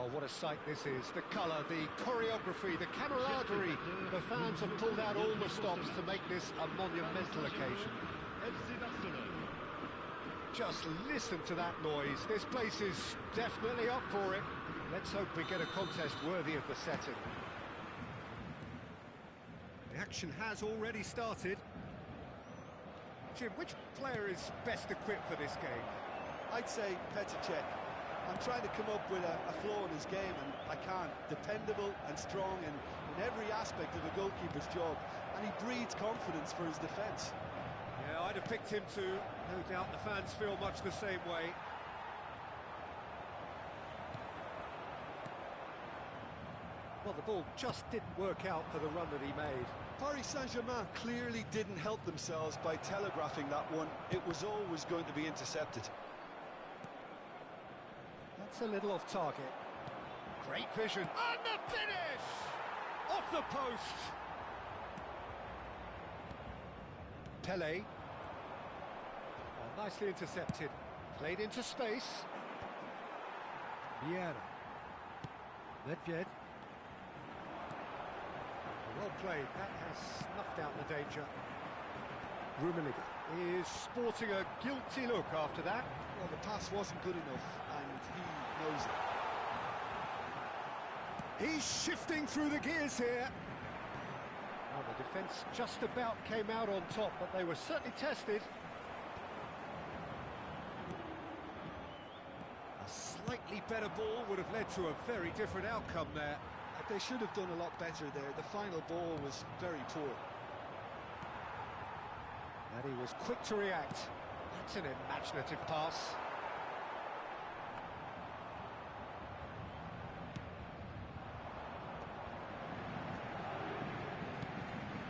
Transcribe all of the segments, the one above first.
Oh, what a sight this is. The colour, the choreography, the camaraderie. The fans have pulled out all the stops to make this a monumental occasion. Just listen to that noise. This place is definitely up for it. Let's hope we get a contest worthy of the setting. The action has already started. Jim, which player is best equipped for this game? I'd say Petr Cech. I'm trying to come up with a flaw in his game, and I can't. Dependable and strong in every aspect of a goalkeeper's job, and he breeds confidence for his defence. Yeah, I'd have picked him too. No doubt the fans feel much the same way. Well, the ball just didn't work out for the run that he made. Paris Saint-Germain clearly didn't help themselves by telegraphing that one. It was always going to be intercepted. That's a little off target. Great vision. And the finish! Off the post! Pelé. Oh, nicely intercepted. Played into space. Vieira. Nedved. Well played. That has snuffed out the danger. Rummenigge is sporting a guilty look after that. Well, the pass wasn't good enough, and he knows it. He's shifting through the gears here. Well, the defence just about came out on top, but they were certainly tested. A slightly better ball would have led to a very different outcome there. They should have done a lot better there. The final ball was very poor. And he was quick to react. That's an imaginative pass.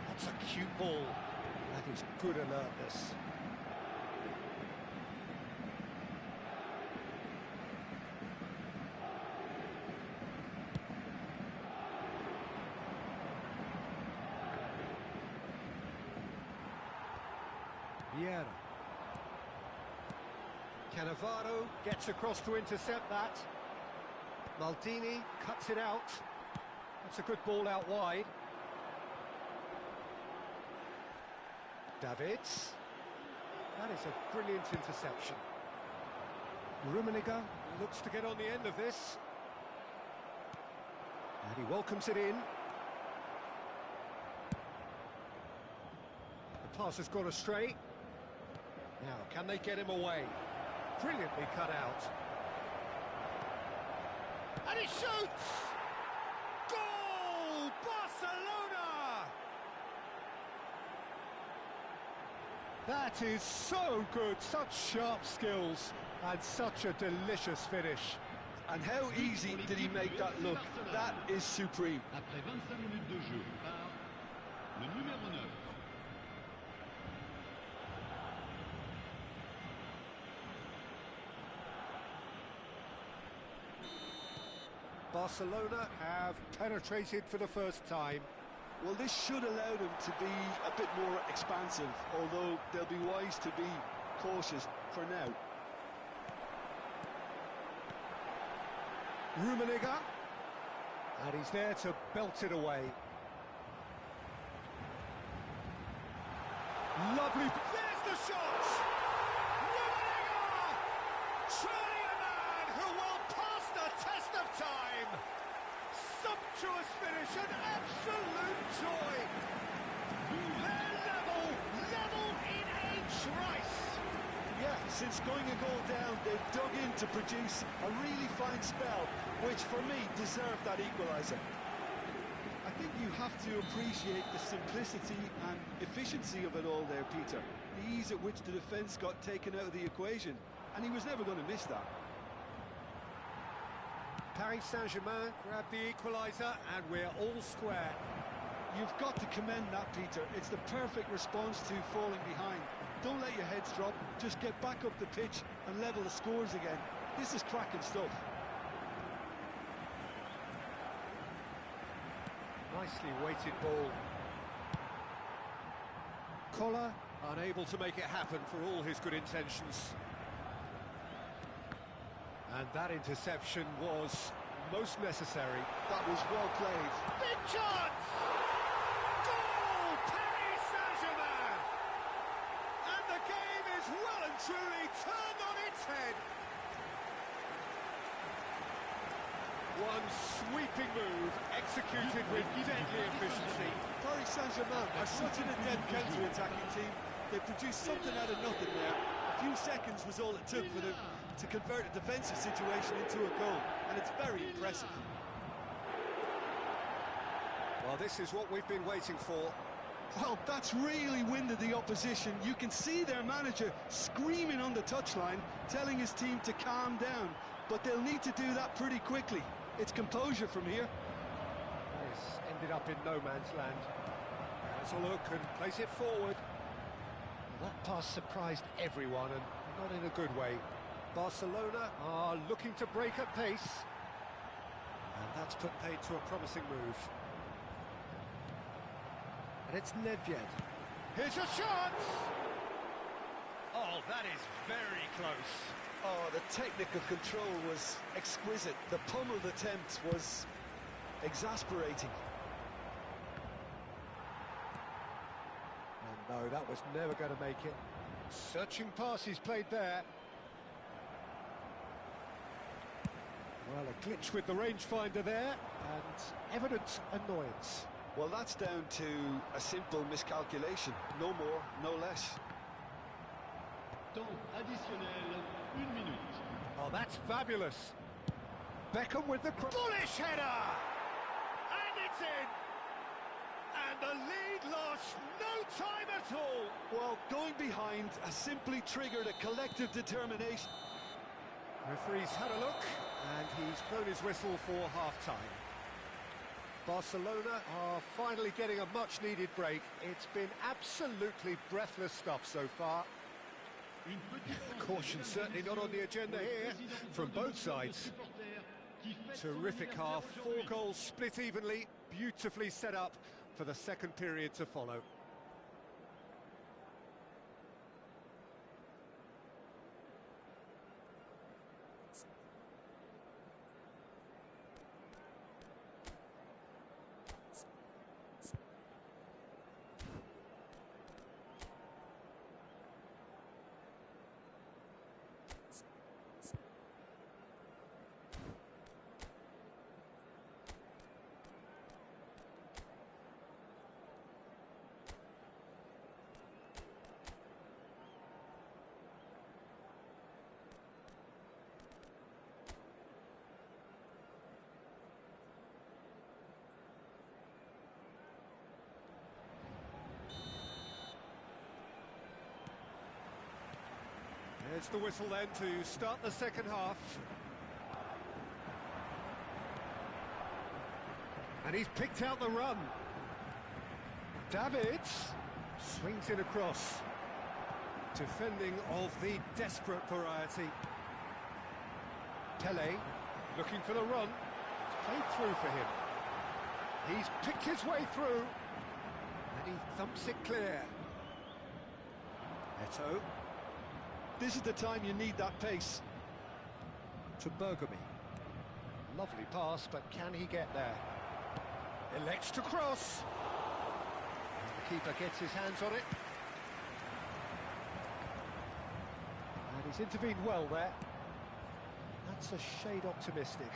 That's a cute ball. That is good alertness. Vieira. Cannavaro gets across to intercept that. Maldini cuts it out. That's a good ball out wide. Davids. That is a brilliant interception. Rummenigge looks to get on the end of this. And he welcomes it in. The pass has gone astray. Now, can they get him away? Brilliantly cut out. And he shoots! Goal! Barcelona! That is so good, such sharp skills, and such a delicious finish. And how easy did he make that look? That is supreme. Après 25 minutes de jeu par le numéro 9. Barcelona have penetrated for the first time. Well, this should allow them to be a bit more expansive, although they'll be wise to be cautious for now. Rummenigge, and he's there to belt it away. Lovely, there's the shot! Rummenigge! Surely a man who will pass the test of time! Sumptuous finish, an absolute joy! They're level in a trice! Yeah, since going a goal down, they've dug in to produce a really fine spell, which for me deserved that equaliser. I think you have to appreciate the simplicity and efficiency of it all there, Peter. The ease at which the defence got taken out of the equation, and he was never going to miss that. Paris Saint-Germain grab the equaliser, and we're all square. You've got to commend that, Peter. It's the perfect response to falling behind. Don't let your heads drop, just get back up the pitch and level the scores again. This is cracking stuff. Nicely weighted ball. Collar unable to make it happen for all his good intentions. And that interception was most necessary. That was well played. Big chance! Goal! Paris Saint-Germain! And the game is well and truly turned on its head. One sweeping move, executed with deadly efficiency. Paris Saint-Germain are such an adept counter-attacking team. They produced something out of nothing there. A few seconds was all it took for them to convert a defensive situation into a goal, and it's very impressive. Well, this is what we've been waiting for. Well, that's really winded the opposition. You can see their manager screaming on the touchline, telling his team to calm down, but they'll need to do that pretty quickly. It's composure from here. This ended up in no man's land. Has a look and place it forward. That pass surprised everyone, and not in a good way. Barcelona are looking to break at pace. And that's put paid to a promising move. And it's Nedved. Here's a chance! Oh, that is very close. Oh, the technical control was exquisite. The pummeled attempt was exasperating. And no, that was never going to make it. Searching pass he's played there. Well, a glitch with the rangefinder there, and evident annoyance. Well, that's down to a simple miscalculation. No more, no less. Temps additionnel, 1 minute. Oh, that's fabulous. Beckham with the bullish header! And it's in! And the lead lost no time at all! Well, going behind has simply triggered a collective determination. Referee's had a look, and he's blown his whistle for half-time. Barcelona are finally getting a much-needed break. It's been absolutely breathless stuff so far. Caution certainly not on the agenda here from both sides. Terrific half, 4 goals split evenly, beautifully set up for the second period to follow. There's the whistle then to start the second half. And he's picked out the run. Davids swings it across. Defending of the desperate variety. Pele looking for the run. It's played through for him. He's picked his way through. And he thumps it clear. Eto'o. This is the time you need that pace. To Bergamy. Lovely pass, but can he get there? Elects to cross. And the keeper gets his hands on it. And he's intervened well there. That's a shade optimistic.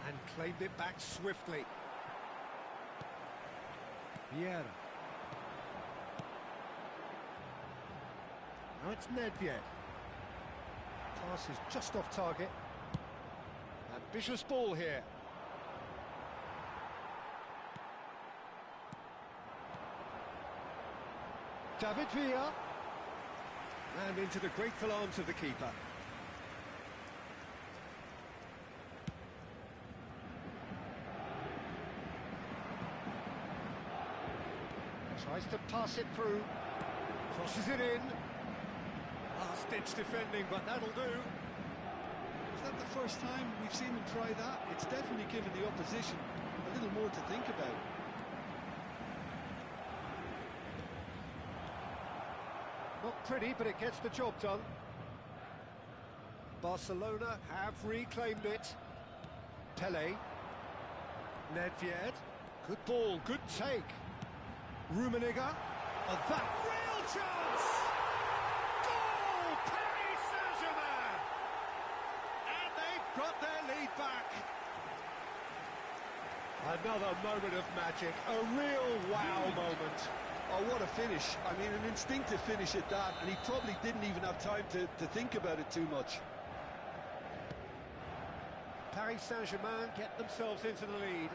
And claimed it back swiftly. Vieira. Now it's Nedved. Pass is just off target. Ambitious ball here. David Villa. And into the grateful arms of the keeper. Tries to pass it through. Crosses it in. Last-ditch defending, but that'll do. Is that the first time we've seen them try that? It's definitely given the opposition a little more to think about. Not pretty, but it gets the job done. Barcelona have reclaimed it. Pele. Nedved. Good ball, good take. Rummenigge. And that real chance! Goal! Paris Saint-Germain! And they've got their lead back. Another moment of magic, a real wow moment. Oh, what a finish. I mean, an instinctive finish at that, and he probably didn't even have time to think about it too much. Paris Saint-Germain get themselves into the lead.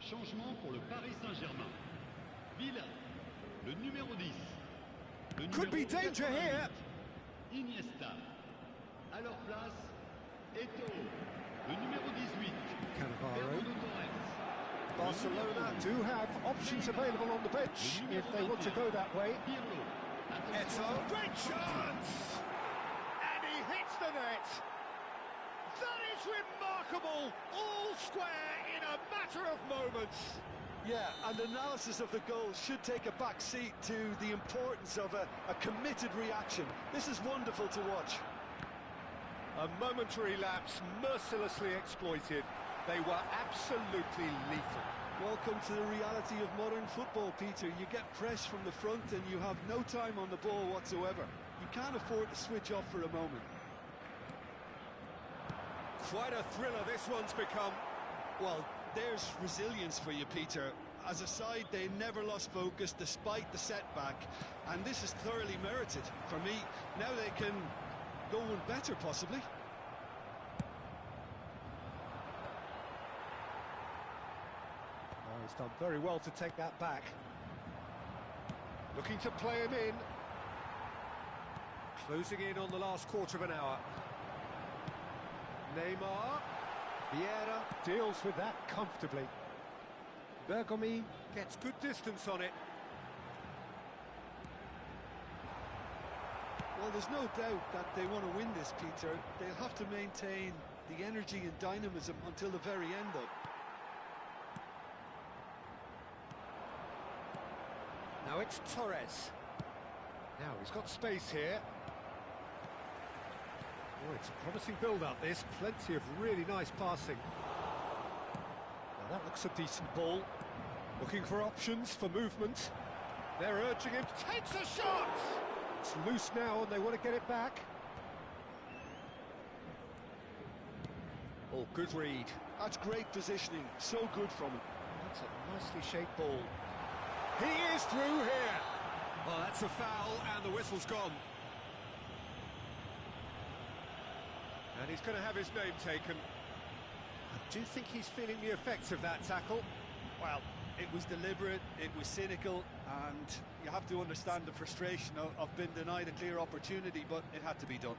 Changement pour le Paris Saint-Germain. Villa, le numéro 10. Le Could be danger here. Iniesta. À leur place, Eto'o, le numéro 18. Cannavaro. Torres. Barcelona do have options available on the bench if they want to go that way. Eto'o, great chance! And he hits the net. That is remarkable, all square in a matter of moments. Yeah, and analysis of the goal should take a back seat to the importance of a committed reaction. This is wonderful to watch. A momentary lapse mercilessly exploited. They were absolutely lethal. Welcome to the reality of modern football, Peter. You get press from the front and you have no time on the ball whatsoever. You can't afford to switch off for a moment. Quite a thriller this one's become. Well, there's resilience for you, Peter. As a side, they never lost focus despite the setback, and this is thoroughly merited. For me, now they can go one better, possibly. Oh, he's done very well to take that back. Looking to play him in. Closing in on the last quarter of an hour. Neymar. Vieira deals with that comfortably. Bergomi gets good distance on it. Well, there's no doubt that they want to win this, Peter. They'll have to maintain the energy and dynamism until the very end, though. Now it's Torres. Now he's got space here. Oh, it's a promising build-up, this. Plenty of really nice passing. Now that looks a decent ball. Looking for options for movement. They're urging him. Takes a shot! It's loose now and they want to get it back. Oh, good read. That's great positioning. So good from him. That's a nicely shaped ball. He is through here. Well, that's a foul and the whistle's gone. And he's going to have his name taken. I do think he's feeling the effects of that tackle. Well, it was deliberate, it was cynical, and you have to understand the frustration of being denied a clear opportunity, but it had to be done.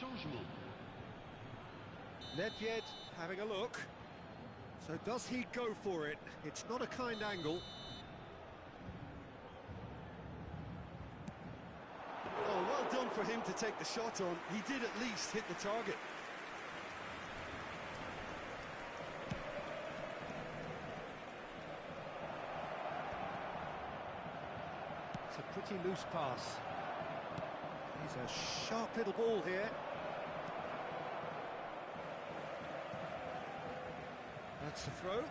Changement. Nedved having a look. So does he go for it? It's not a kind angle. Oh, well done for him to take the shot on. He did at least hit the target. It's a pretty loose pass. He's a sharp little ball here. That's the throw.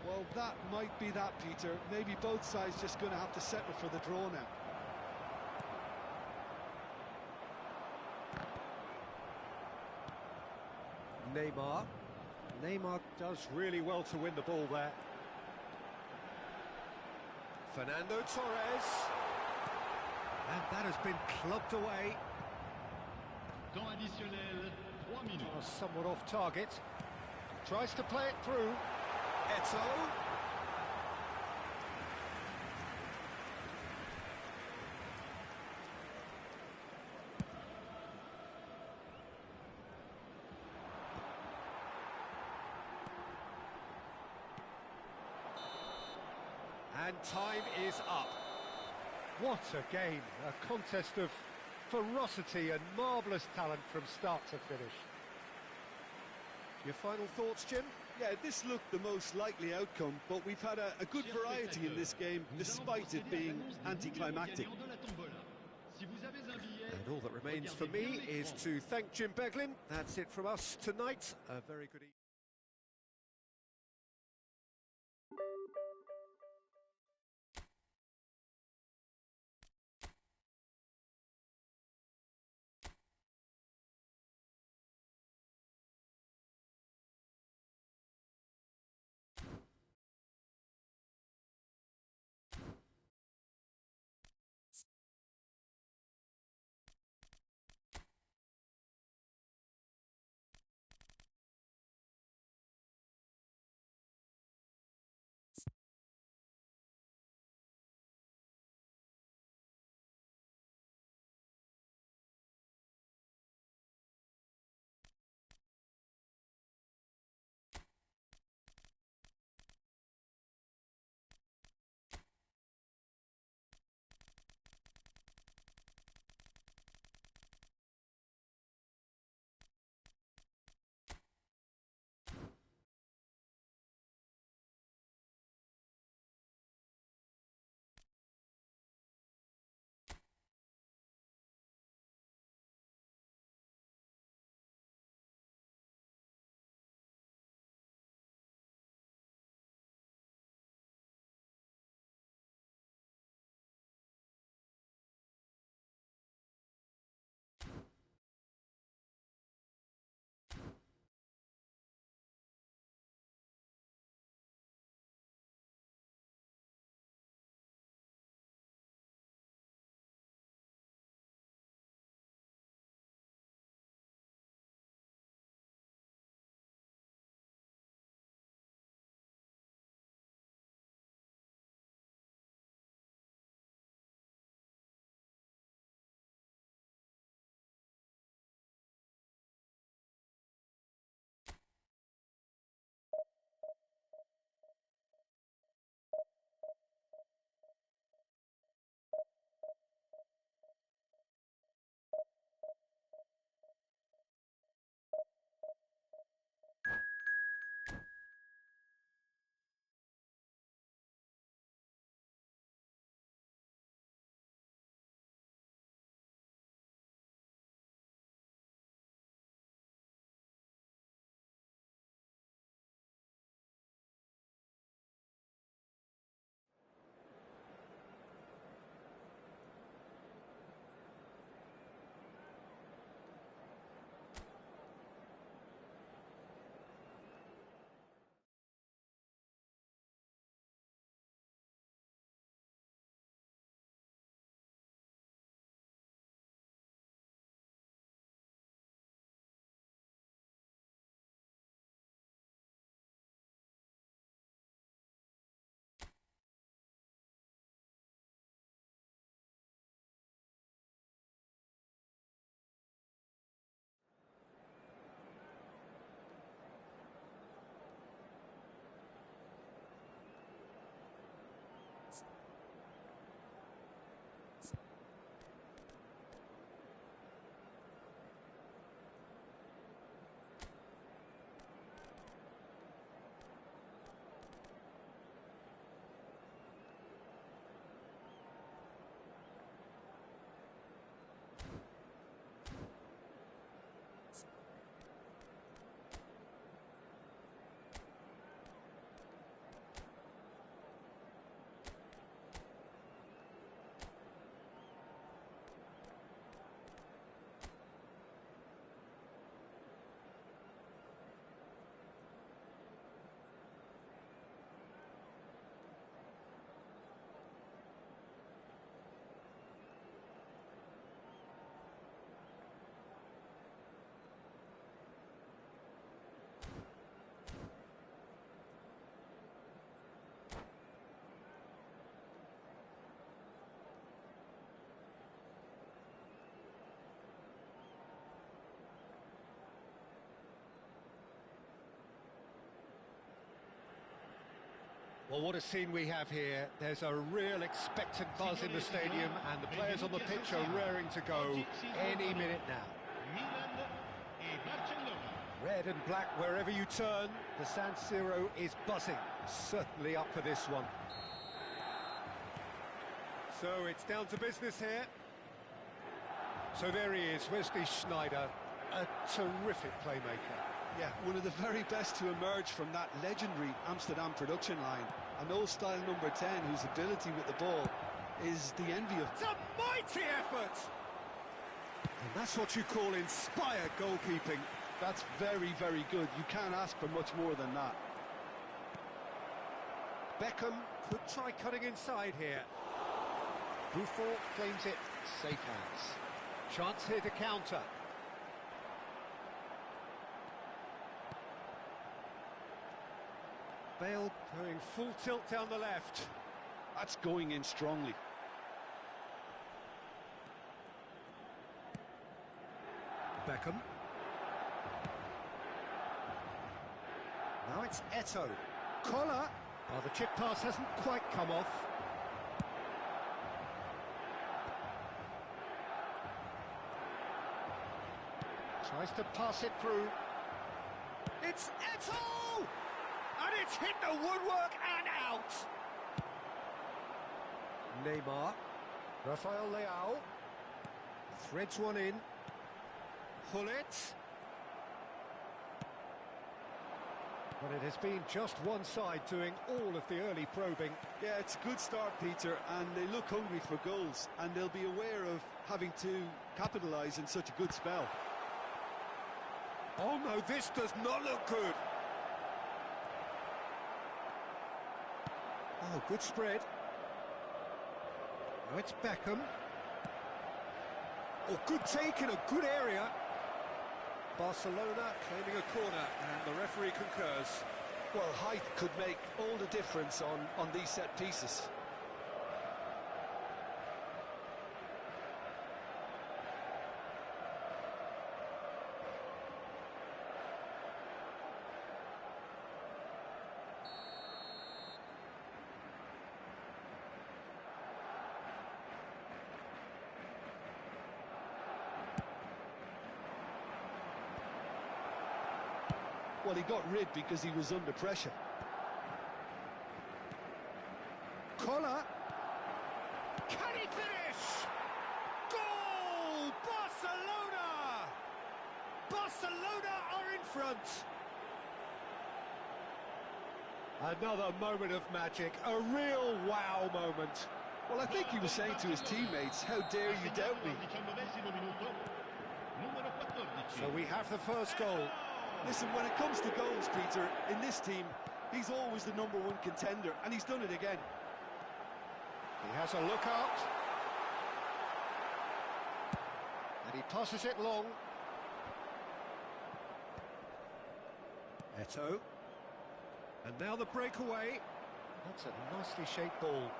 Well, that might be that, Peter. Maybe both sides just going to have to settle for the draw now. Neymar. Neymar does really well to win the ball there. Fernando Torres. And that has been clubbed away. Temps additionnel, 3 minutes. Oh, somewhat off target. Tries to play it through. Eto. And time is up. What a game, a contest of ferocity and marvellous talent from start to finish. Your final thoughts, Jim? Yeah, this looked the most likely outcome, but we've had a good variety in this game, despite it being anticlimactic. And all that remains for me is to thank Jim Beglin. That's it from us tonight. A very good evening. Well, what a scene we have here. There's a real expectant buzz in the stadium, and the players on the pitch are raring to go any minute now. Red and black wherever you turn, the San Siro is buzzing. Certainly up for this one. So it's down to business here. So there he is, Wesley Sneijder, a terrific playmaker. Yeah, one of the very best to emerge from that legendary Amsterdam production line. An old-style number 10 whose ability with the ball is the envy of... It's a mighty effort! And that's what you call inspired goalkeeping. That's very, very good. You can't ask for much more than that. Beckham could try cutting inside here. Buffon claims it, safe hands. Chance here to counter. Bale going full tilt down the left. That's going in strongly. Beckham. Now it's Eto'o. Collar. Oh, the chip pass hasn't quite come off. Tries to pass it through. It's Eto'o! And it's hit the woodwork and out! Neymar. Rafael Leao. Threads one in. Hullet. But it has been just one side doing all of the early probing. Yeah, it's a good start, Peter, and they look hungry for goals, and they'll be aware of having to capitalise in such a good spell. Oh no, this does not look good. Oh, good spread. Now it's Beckham. Oh, good take in a good area. Barcelona claiming a corner, and the referee concurs. Well, height could make all the difference on these set pieces. Well, he got rid because he was under pressure. Collar. Can he finish? Goal! Barcelona! Barcelona are in front. Another moment of magic, a real wow moment. Well, I think he was saying to his teammates, how dare you doubt me? So we have the first goal. Listen, when it comes to goals, Peter, in this team, he's always the #1 contender, and he's done it again. He has a look out. And he passes it long. Eto'o. And now the breakaway. That's a nicely shaped ball.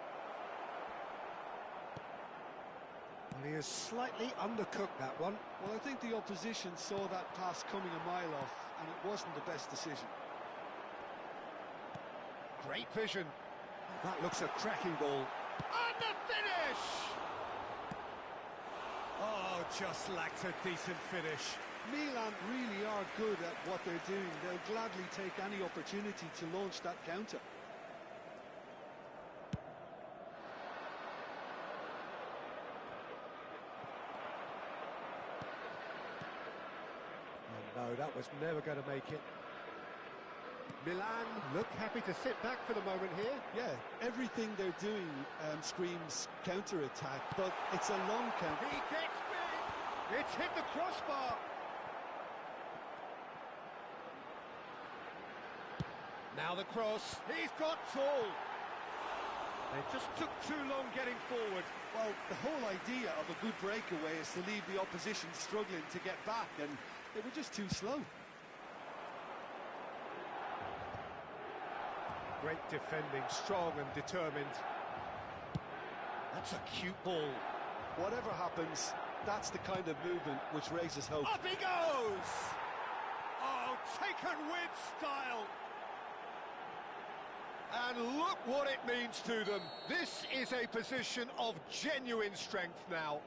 Well, he has slightly undercooked that one. Well, I think the opposition saw that pass coming a mile off, and it wasn't the best decision. Great vision. That looks a cracking ball. And the finish! Oh, just lacked a decent finish. Milan really are good at what they're doing. They'll gladly take any opportunity to launch that counter. No, that was never going to make it. Milan look happy to sit back for the moment here. Yeah, everything they're doing screams counter-attack, but it's a long counter. He gets big! It's hit the crossbar! Now the cross, he's got full! They just took too long getting forward. Well, the whole idea of a good breakaway is to leave the opposition struggling to get back, and they were just too slow. Great defending, strong and determined. That's a cute ball. Whatever happens, that's the kind of movement which raises hope. Up he goes! Oh, taken with style! And look what it means to them. This is a position of genuine strength now.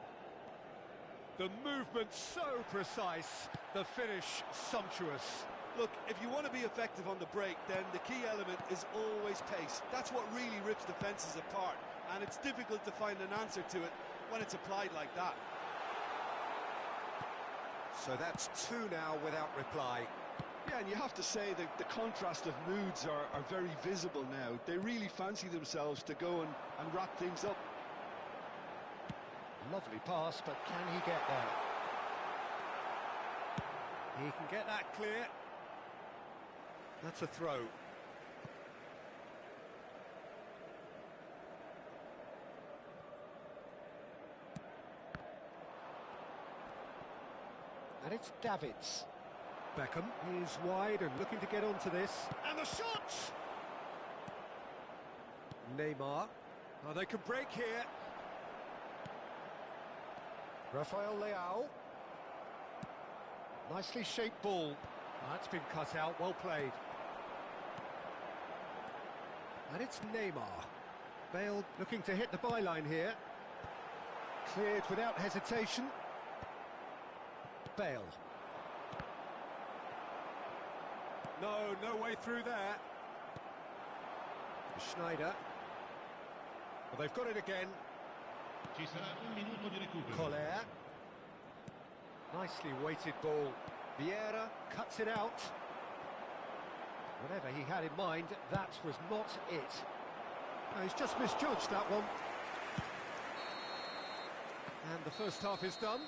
The movement so precise, the finish sumptuous. Look, if you want to be effective on the break, then the key element is always pace. That's what really rips defences apart, and it's difficult to find an answer to it when it's applied like that. So that's 2 now without reply. Yeah, and you have to say that the contrast of moods are very visible now. They really fancy themselves to go and wrap things up. Lovely pass, but can he get there? He can get that clear. That's a throw. And it's Davids. Beckham is wide and looking to get onto this. And the shot! Neymar. Oh, they could break here. Rafael Leao. Nicely shaped ball. That's been cut out, well played. And it's Neymar. Bale looking to hit the byline here. Cleared without hesitation. Bale. No way through there. Schneider. Well, they've got it again. Ci sarà un minuto di recupero. Collier. Nicely weighted ball. Vieira cuts it out. Whatever he had in mind, that was not it. No, he's just misjudged that one. And the first half is done.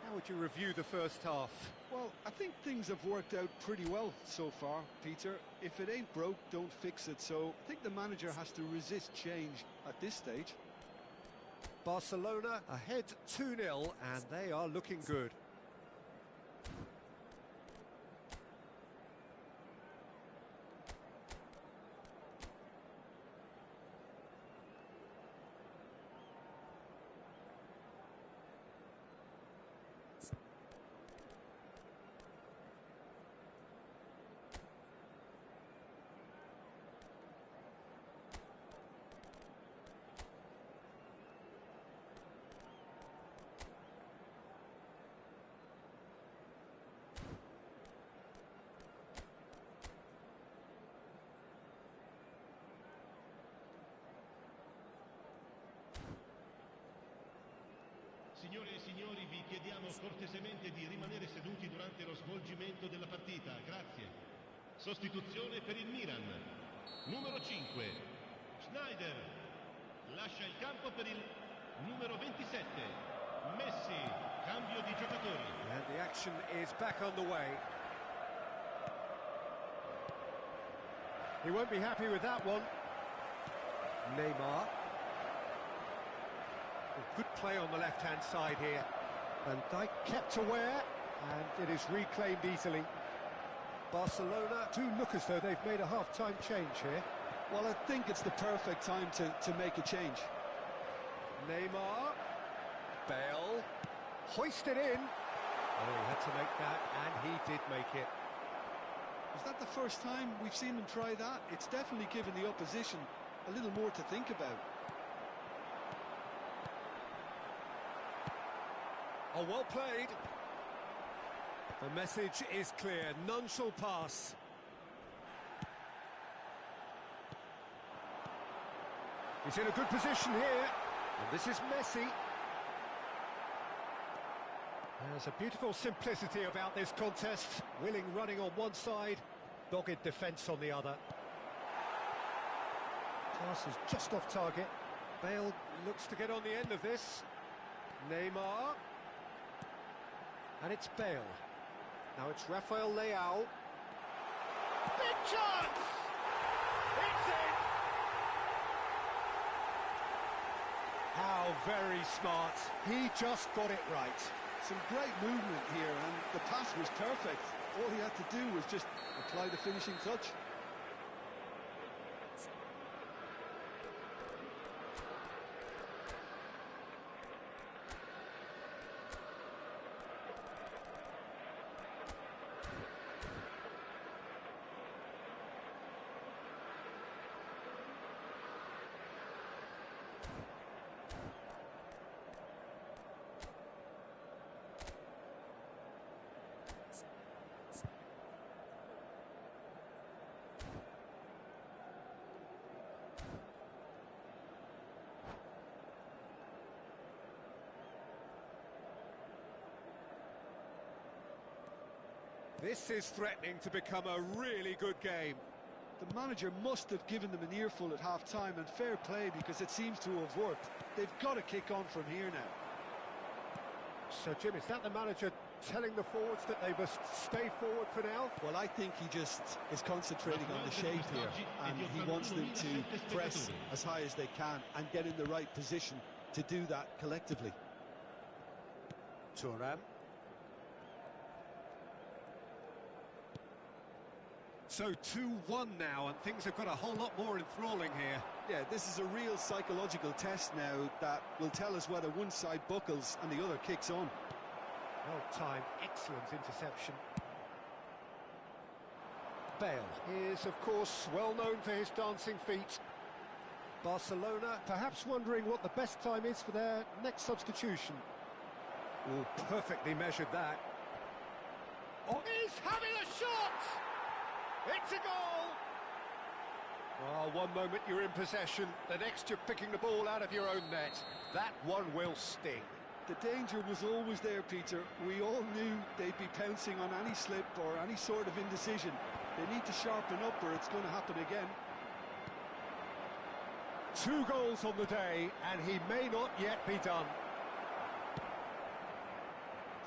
How would you review the first half? Well, I think things have worked out pretty well so far, Peter. If it ain't broke, don't fix it. So I think the manager has to resist change at this stage. Barcelona ahead 2-0, and they are looking good. Signore e signori, vi chiediamo cortesemente di rimanere seduti durante lo svolgimento della partita. Grazie. Sostituzione per il Milan. Numero 5, Schneider. Lascia il campo per il numero 27, Messi. Cambio di giocatori. And the action is back on the way. He won't be happy with that one. Neymar. Good play on the left-hand side here. Van Dijk kept aware, and it is reclaimed easily. Barcelona do look as though they've made a half-time change here. Well, I think it's the perfect time to make a change. Neymar. Bale. Hoisted in. Oh, he had to make that, and he did make it. Is that the first time we've seen him try that? It's definitely given the opposition a little more to think about. Oh, well played. The message is clear. None shall pass. He's in a good position here. And this is Messi. There's a beautiful simplicity about this contest. Willing running on one side, dogged defence on the other. Pass is just off target. Bale looks to get on the end of this. Neymar. And it's Bale. Now it's Rafael Leao. Big chance! It's in! How very smart. He just got it right. Some great movement here, and the pass was perfect. All he had to do was just apply the finishing touch. This is threatening to become a really good game. The manager must have given them an earful at half-time, and fair play because it seems to have worked. They've got to kick on from here now. So, Jim, is that the manager telling the forwards that they must stay forward for now? Well, I think he just is concentrating on the shape here, and he wants them to press as high as they can and get in the right position to do that collectively. Thuram. So 2-1 now, and things have got a whole lot more enthralling here. Yeah, this is a real psychological test now that will tell us whether one side buckles and the other kicks on. Well-timed, excellent interception. Bale is, of course, well known for his dancing feet. Barcelona perhaps wondering what the best time is for their next substitution. Oh, perfectly measured that. Oh, he's having a shot! It's a goal! Well, one moment you're in possession, the next you're picking the ball out of your own net. That one will sting. The danger was always there, Peter. We all knew they'd be pouncing on any slip or any sort of indecision. They need to sharpen up or it's going to happen again. 2 goals on the day, and he may not yet be done.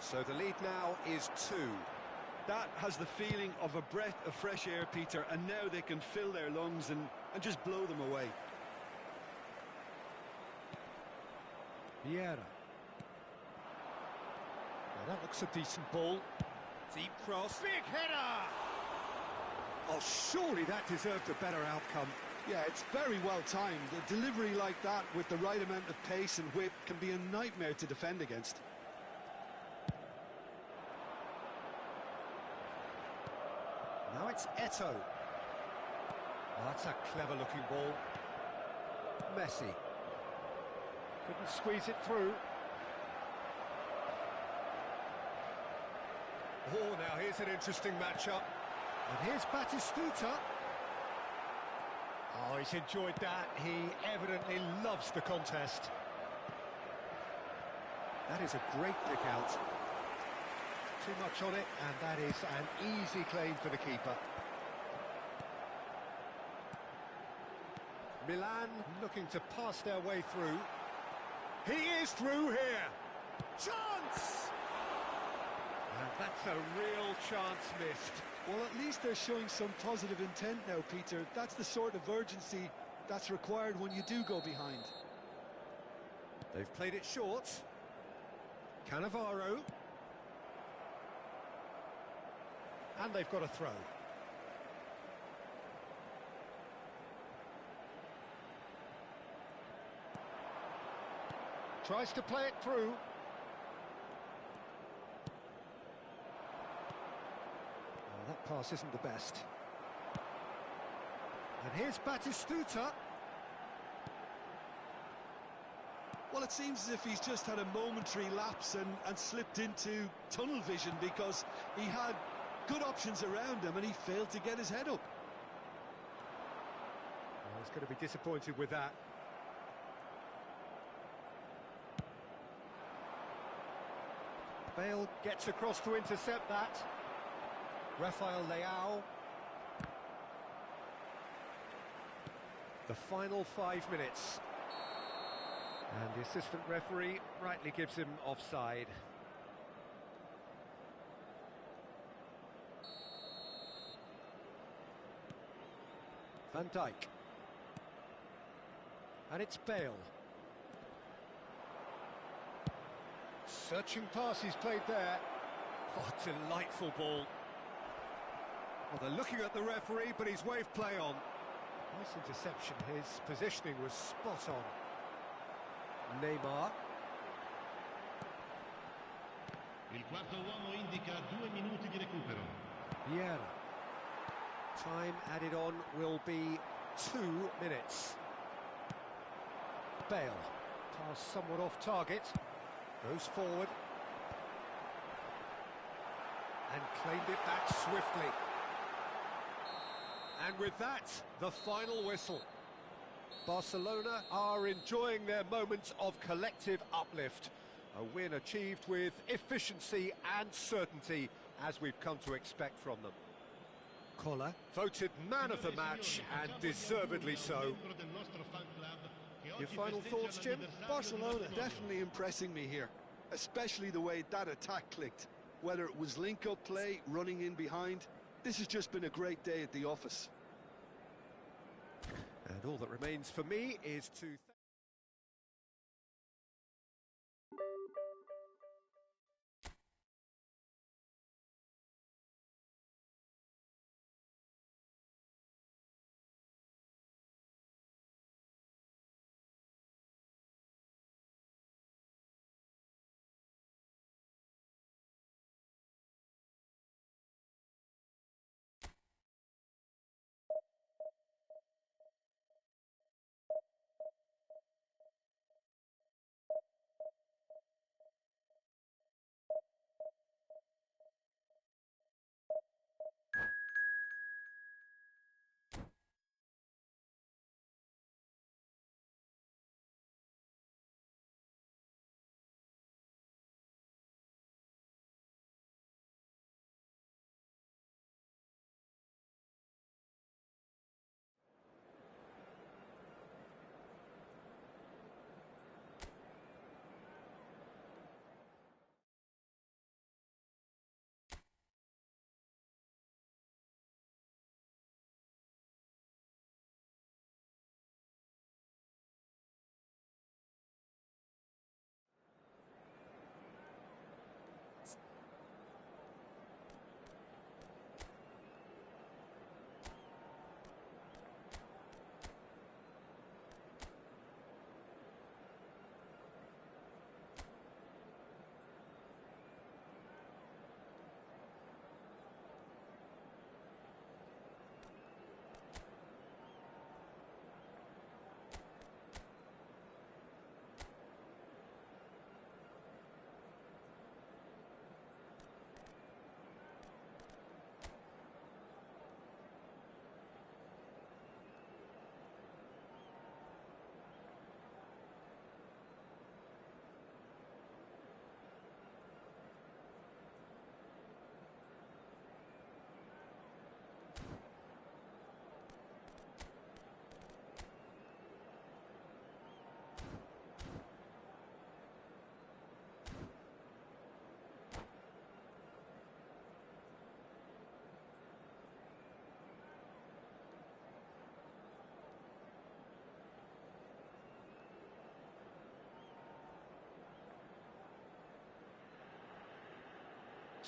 So the lead now is 2. That has the feeling of a breath of fresh air, Peter, and now they can fill their lungs and just blow them away. Vieira. Well, that looks a decent ball. Deep cross. Big header! Oh, surely that deserved a better outcome. Yeah, it's very well timed. A delivery like that with the right amount of pace and whip can be a nightmare to defend against. Now it's Eto'o. Oh, that's a clever-looking ball. Messi. Couldn't squeeze it through. Oh, now here's an interesting matchup. And here's Batistuta. Oh, he's enjoyed that. He evidently loves the contest. That is a great pick out. Too much on it, and that is an easy claim for the keeper. Milan looking to pass their way through. He is through here. Chance! And that's a real chance missed. Well, at least they're showing some positive intent now, Peter. That's the sort of urgency that's required when you do go behind. They've played it short. Cannavaro. And they've got a throw. Tries to play it through. Oh, that pass isn't the best. And here's Batistuta. Well, it seems as if he's just had a momentary lapse and slipped into tunnel vision because he had good options around him and he failed to get his head up. Oh, he's going to be disappointed with that. Bale gets across to intercept that. Rafael Leao. The final 5 minutes. And the assistant referee rightly gives him offside. Van Dijk. And it's Bale. Searching pass he's played there. Oh, delightful ball. Well, they're looking at the referee, but he's waved play on. Nice interception. His positioning was spot on. Neymar. Il quarto uomo indica 2 minuti di recupero. Vieira. Time added on will be 2 minutes. Bale. Pass somewhat off target. Goes forward. And claimed it back swiftly. And with that, the final whistle. Barcelona are enjoying their moments of collective uplift. A win achieved with efficiency and certainty, as we've come to expect from them. Koller, voted man of the match, and deservedly so. Your final thoughts, Jim? Barcelona definitely impressing me here, especially the way that attack clicked. Whether it was link-up play, running in behind, this has just been a great day at the office. And all that remains for me is to...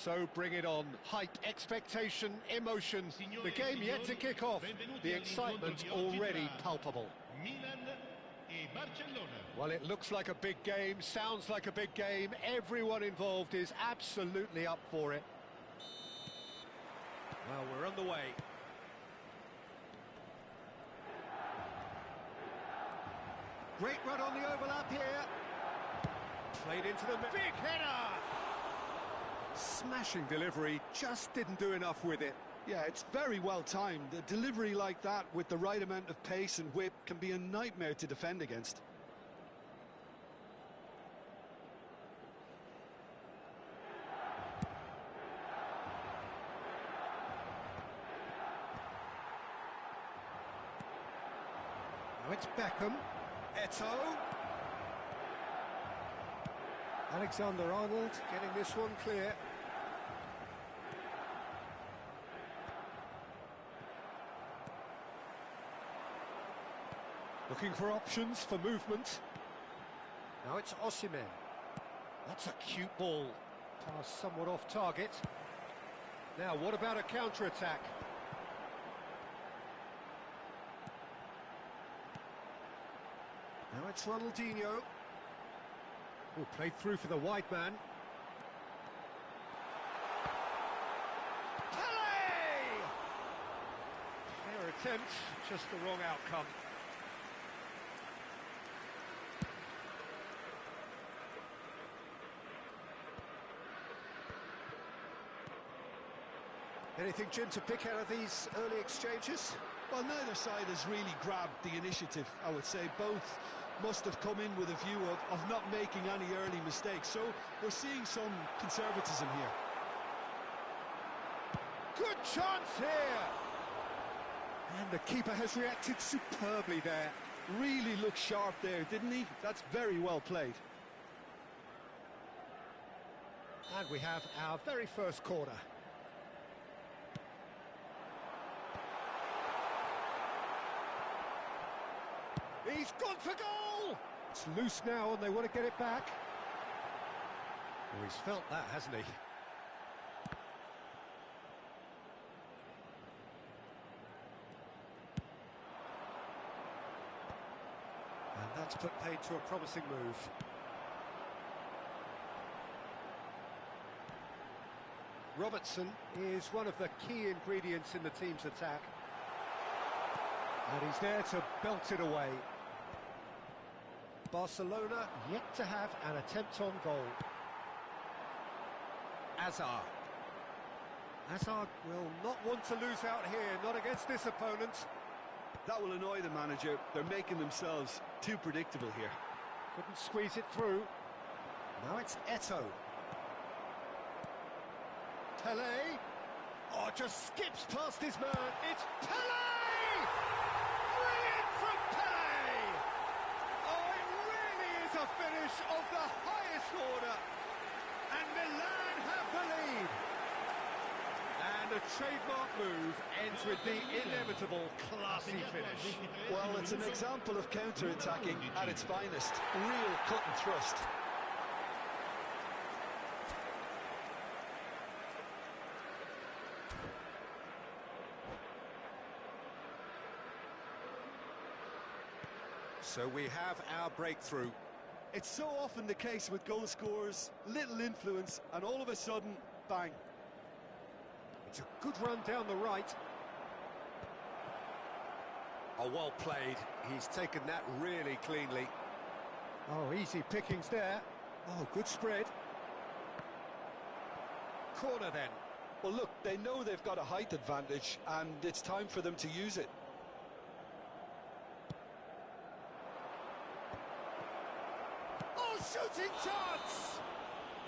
So bring it on. Hype, expectation, emotion. The game yet to kick off. The excitement already palpable. Well, it looks like a big game, sounds like a big game. Everyone involved is absolutely up for it. Well, we're on the way. Great run on the overlap here. Played into the big header. Smashing delivery, just didn't do enough with it. Yeah, it's very well timed. A delivery like that with the right amount of pace and whip can be a nightmare to defend against. Now it's Beckham. Eto'o. Alexander-Arnold getting this one clear. Looking for options for movement. Now it's Osimhen. That's a cute ball. Pass somewhat off target. Now what about a counter-attack? Now it's Ronaldinho. Oh, played through for the wide man. Pele! Fair attempt, just the wrong outcome. Anything, Jim, to pick out of these early exchanges? Well, neither side has really grabbed the initiative, I would say. Both must have come in with a view of not making any early mistakes. So we're seeing some conservatism here. Good chance here! And the keeper has reacted superbly there. Really looked sharp there, didn't he? That's very well played. And we have our very first corner. He's gone for goal! It's loose now and they want to get it back. Oh, he's felt that, hasn't he? And that's put paid to a promising move. Robertson is one of the key ingredients in the team's attack. And he's there to belt it away. Barcelona yet to have an attempt on goal. Hazard. Hazard will not want to lose out here, not against this opponent. That will annoy the manager. They're making themselves too predictable here. Couldn't squeeze it through. Now it's Eto'o. Pelé. Oh, just skips past his man. It's Pelé! Brilliant from Pelé! Oh, it really is a finish of the highest order. And Milan have the lead. And a trademark move ends with the inevitable classy finish. Well, it's an example of counter-attacking at its finest. Real cut and thrust. So we have our breakthrough. It's so often the case with goal scorers, little influence, and all of a sudden, bang. It's a good run down the right. Oh, well played. He's taken that really cleanly. Oh, easy pickings there. Oh, good spread. Corner then. Well, look, they know they've got a height advantage, and it's time for them to use it. Oh, shooting chance!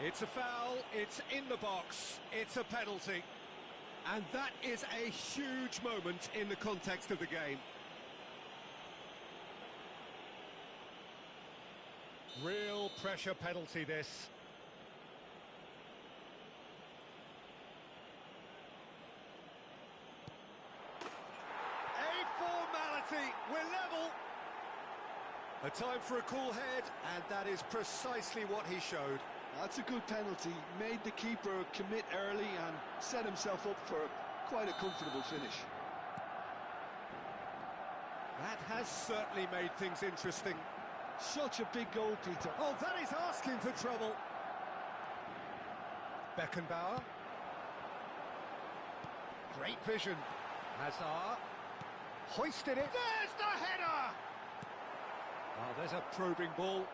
It's a foul, it's in the box, it's a penalty. And that is a huge moment in the context of the game. Real pressure penalty, this. A formality, we're level. A time for a cool head, and that is precisely what he showed. That's a good penalty. Made the keeper commit early and set himself up for quite a comfortable finish. That has certainly made things interesting. Such a big goal, Peter. Oh, that is asking for trouble. Beckenbauer. Great vision. Hazard. Hoisted it. There's the header! Oh, there's a probing ball.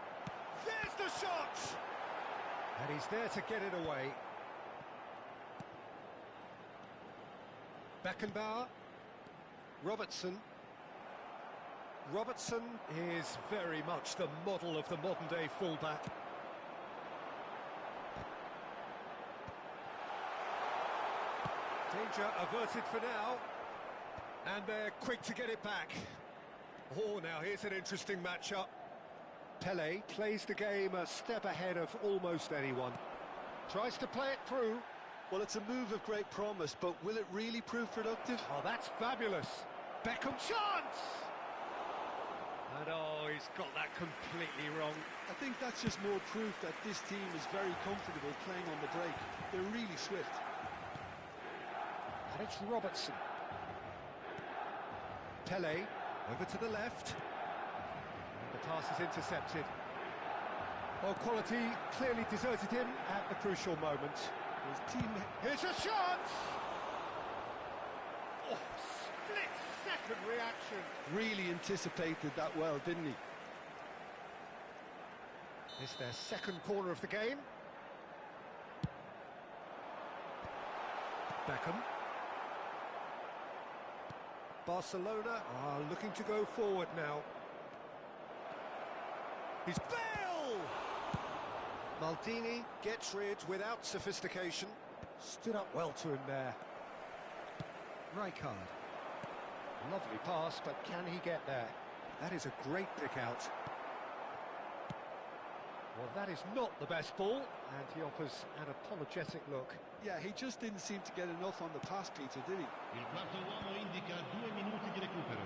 There's the shot! And he's there to get it away. Beckenbauer. Robertson. Robertson is very much the model of the modern-day fullback. Danger averted for now. And they're quick to get it back. Oh, now here's an interesting matchup. Pelé plays the game a step ahead of almost anyone. Tries to play it through. Well, it's a move of great promise, but will it really prove productive? Oh, that's fabulous. Beckham chance! And oh, he's got that completely wrong. I think that's just more proof that this team is very comfortable playing on the break. They're really swift. And it's Robertson. Pelé, over to the left. And the pass is intercepted. Well, quality clearly deserted him at the crucial moment. His team... Here's a chance! Oh, split-second reaction. Really anticipated that well, didn't he? It's their second corner of the game. Beckham. Barcelona are looking to go forward now. He's Bale! Maldini gets rid without sophistication. Stood up well to him there. Rijkaard. Lovely pass, but can he get there? That is a great pick out. Well, that is not the best ball, and he offers an apologetic look. Yeah, he just didn't seem to get enough on the pass, Peter, did he? Il quarto uomo indica 2 minuti di recupero.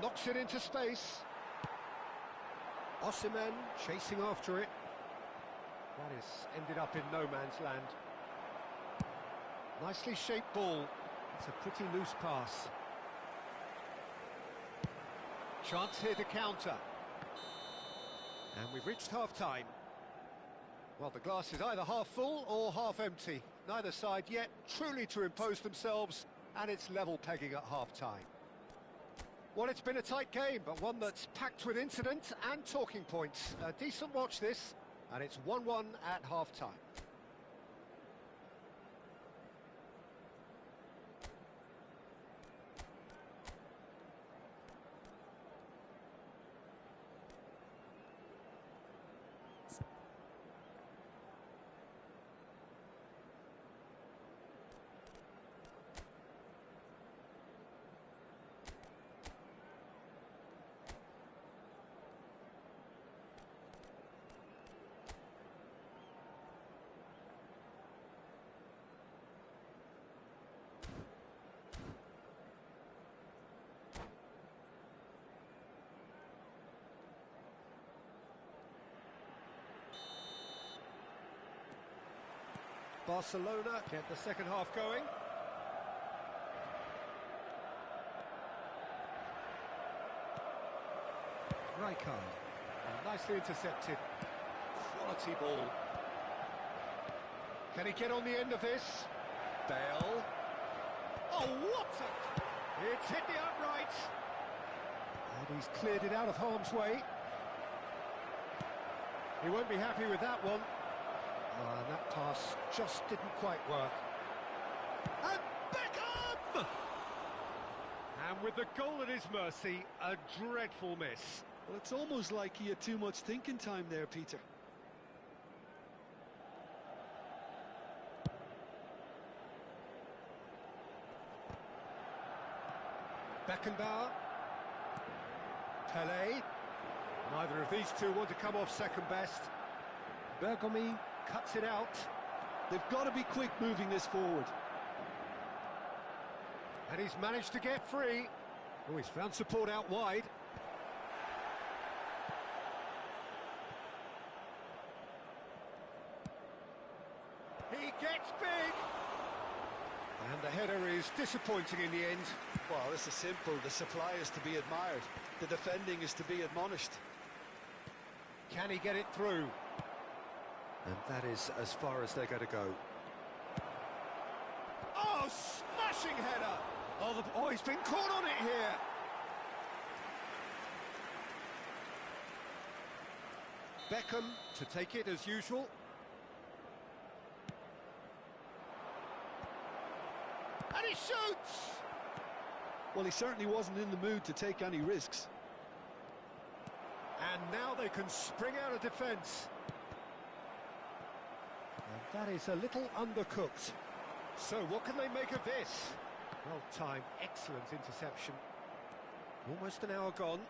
Knocks it into space. Osimhen chasing after it. That has ended up in no man's land. Nicely shaped ball. It's a pretty loose pass. Chance here to counter. And we've reached half-time. Well, the glass is either half full or half empty. Neither side yet truly to impose themselves, and it's level pegging at half-time. Well, it's been a tight game, but one that's packed with incident and talking points. A decent watch this, and it's 1-1 at half-time. Barcelona get the second half going. Rijkaard, nicely intercepted. Quality ball. Can he get on the end of this? Bale. Oh, what a... It's hit the upright. And he's cleared it out of harm's way. He won't be happy with that one. And that pass just didn't quite work. And Beckham! And with the goal at his mercy, a dreadful miss. Well, it's almost like he had too much thinking time there, Peter. Beckenbauer. Pelé. Neither of these two want to come off second best. Bergomi cuts it out. They've got to be quick moving this forward. And he's managed to get free. Oh, he's found support out wide. He gets big. And the header is disappointing in the end. Well, this is simple. The supply is to be admired. The defending is to be admonished. Can he get it through? And that is as far as they're going to go. Oh, smashing header! Oh, he's been caught on it here. Beckham to take it as usual. And he shoots! Well, he certainly wasn't in the mood to take any risks. And now they can spring out of defence. And that is a little undercooked. So what can they make of this? Well timed, excellent interception. Almost an hour gone.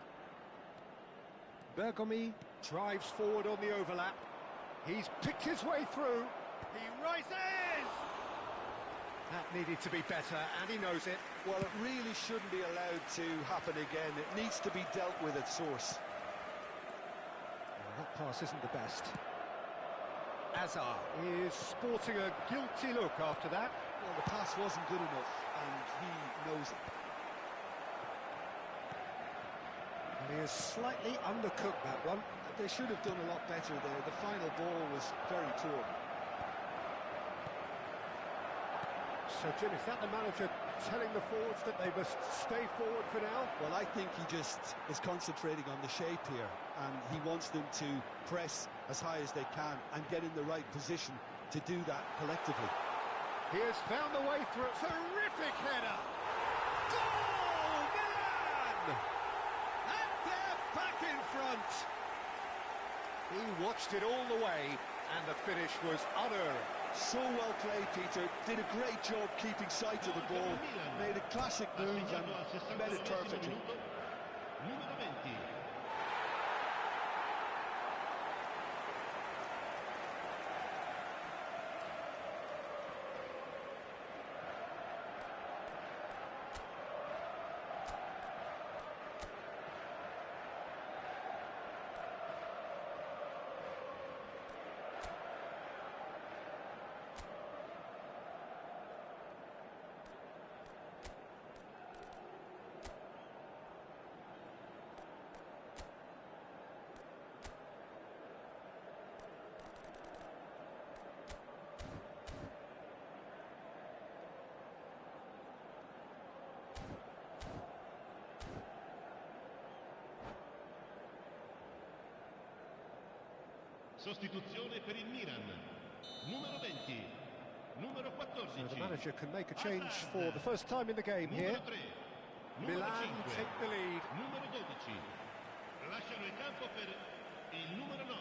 Bergomi drives forward on the overlap. He's picked his way through. He rises! That needed to be better, and he knows it. Well, it really shouldn't be allowed to happen again. It needs to be dealt with at source. Well, that pass isn't the best. Azar is sporting a guilty look after that. Well, the pass wasn't good enough, and he knows it. And he has slightly undercooked that one. They should have done a lot better there. The final ball was very poor. So, Jim, is that the manager telling the forwards that they must stay forward for now? Well, I think he just is concentrating on the shape here, and he wants them to press as high as they can and get in the right position to do that collectively. He has found a way through. Terrific header! Goal! Milan! And they're back in front! He watched it all the way, and the finish was unerring. So well played, Peter. Did a great job keeping sight of the ball. Made a classic move and met it perfectly. Numero 20. Sostituzione per il Milan. Numero 20. Numero 14. So the manager can make a change for the first time in the game here. Numero 3. Numero Milan 5. take the lead. Numero 12. Lasciano il campo per il numero 9.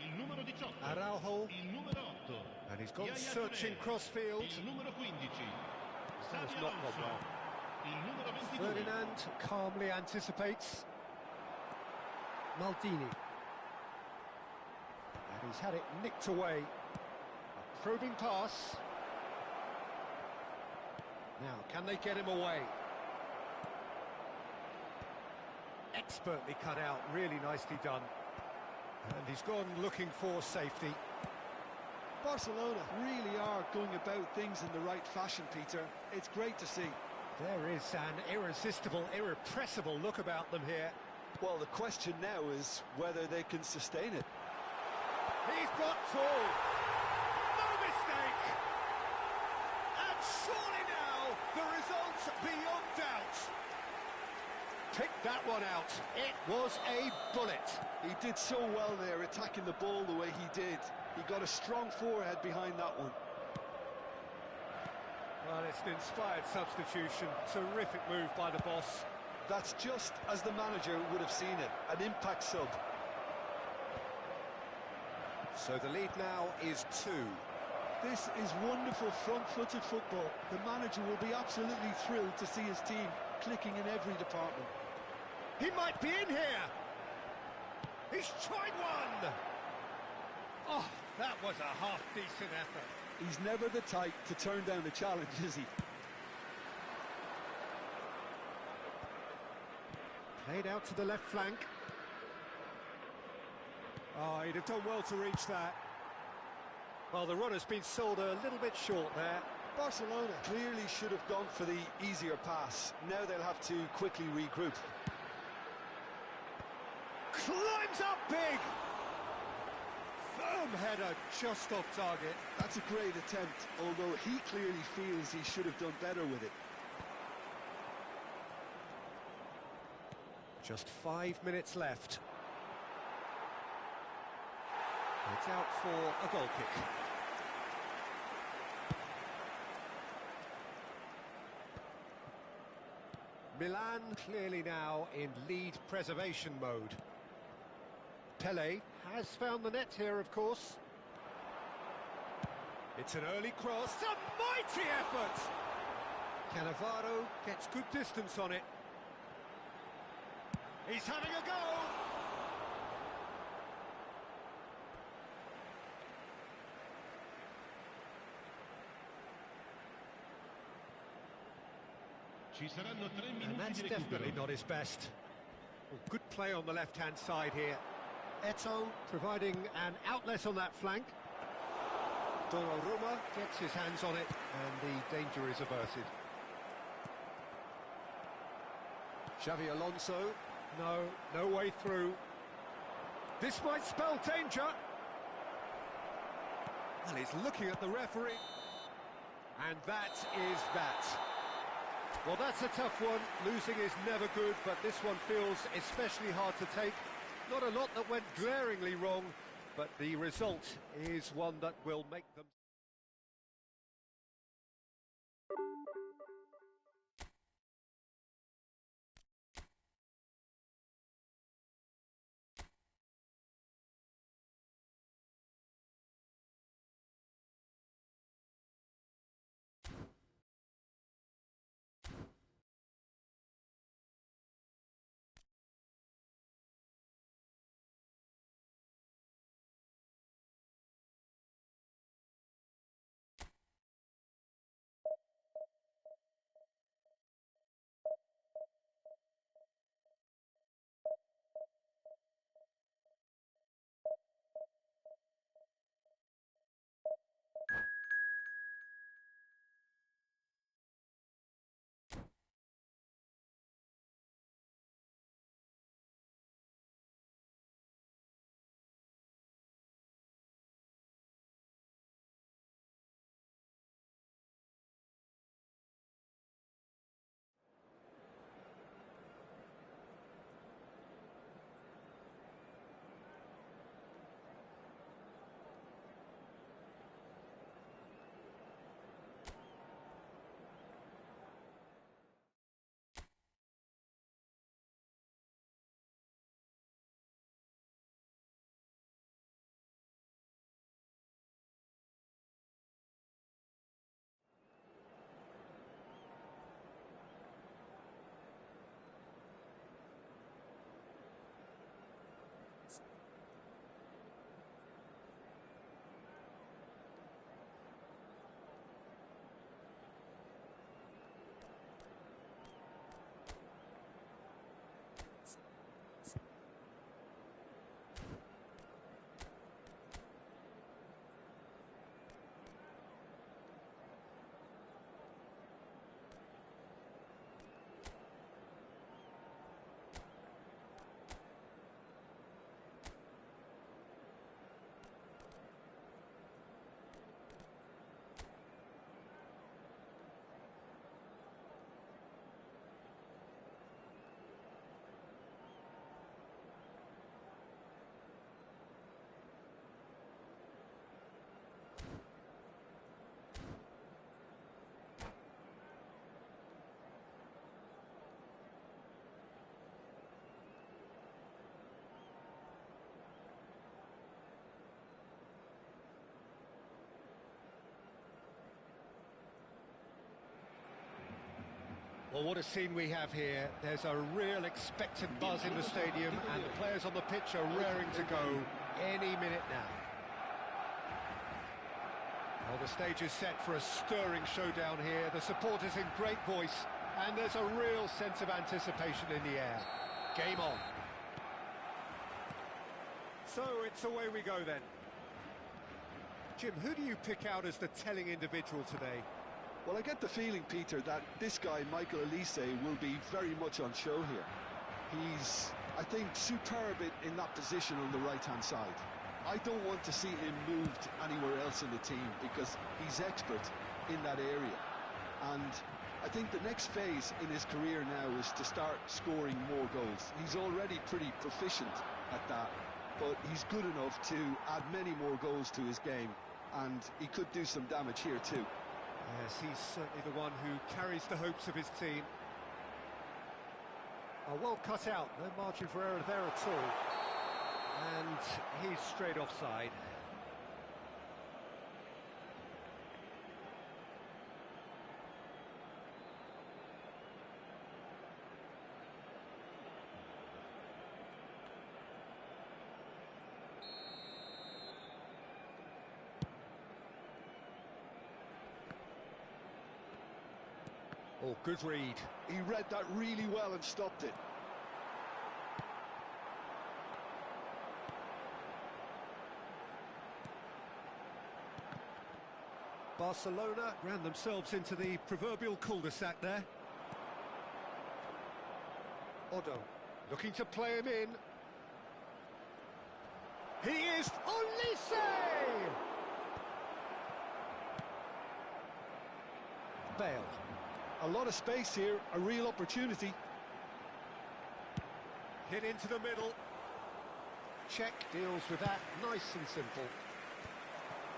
Il numero 18. Araujo. Il numero 8. And he's gone Yaya searching Touré. crossfield. Il numero 15. That's Xabi not gone Alonso. well. Il numero 22. Ferdinand calmly anticipates. Maldini. And he's had it nicked away. A probing pass. Now, can they get him away? Expertly cut out, really nicely done. And he's gone looking for safety. Barcelona really are going about things in the right fashion, Peter. It's great to see. There is an irresistible, irrepressible look about them here. Well, the question now is whether they can sustain it. He's got full. No mistake. And surely now, the result's beyond doubt. Picked that one out. It was a bullet. He did so well there, attacking the ball the way he did. He got a strong forehead behind that one. Well, it's an inspired substitution. Terrific move by the boss. That's just as the manager would have seen it, an impact sub. So the lead now is 2. This is wonderful front-footed football. The manager will be absolutely thrilled to see his team clicking in every department. He might be in here. He's tried one. Oh, that was a half-decent effort. He's never the type to turn down a challenge, is he? Played out to the left flank. Oh, he'd have done well to reach that. Well, the run has been sold a little bit short there. Barcelona clearly should have gone for the easier pass. Now they'll have to quickly regroup. Climbs up big! Firm header just off target. That's a great attempt, although he clearly feels he should have done better with it. Just 5 minutes left. It's out for a goal kick. Milan clearly now in lead preservation mode. Pelé has found the net here, of course. It's an early cross, a mighty effort! Cannavaro gets good distance on it. He's having a go! Ci saranno 3 And minuti that's di definitely recupero. not his best. Well, good play on the left-hand side here. Eto'o providing an outlet on that flank. Donnarumma gets his hands on it, and the danger is averted. Xabi Alonso, no way through. This might spell danger. Well, he's looking at the referee. And that is that. Well, that's a tough one. Losing is never good, but this one feels especially hard to take. Not a lot that went glaringly wrong, but the result is one that will make them... Well, what a scene we have here. There's a real expectant buzz in the stadium, and the players on the pitch are raring to go any minute now. Well, the stage is set for a stirring showdown here. The supporters in great voice, and there's a real sense of anticipation in the air. Game on. So it's away we go then. Jim, who do you pick out as the telling individual today? Well, I get the feeling, Peter, that this guy, Michael Olise, will be very much on show here. He's, I think, superb in that position on the right-hand side. I don't want to see him moved anywhere else in the team because he's expert in that area. And I think the next phase in his career now is to start scoring more goals. He's already pretty proficient at that, but he's good enough to add many more goals to his game, and he could do some damage here too. Yes, he's certainly the one who carries the hopes of his team. Oh, well cut out, no margin for error there at all. And he's straight offside. Oh, good read. He read that really well and stopped it. Barcelona ran themselves into the proverbial cul-de-sac there. Odo looking to play him in. He is Olise! Bale. A lot of space here, a real opportunity. Hit into the middle. Czech deals with that, nice and simple.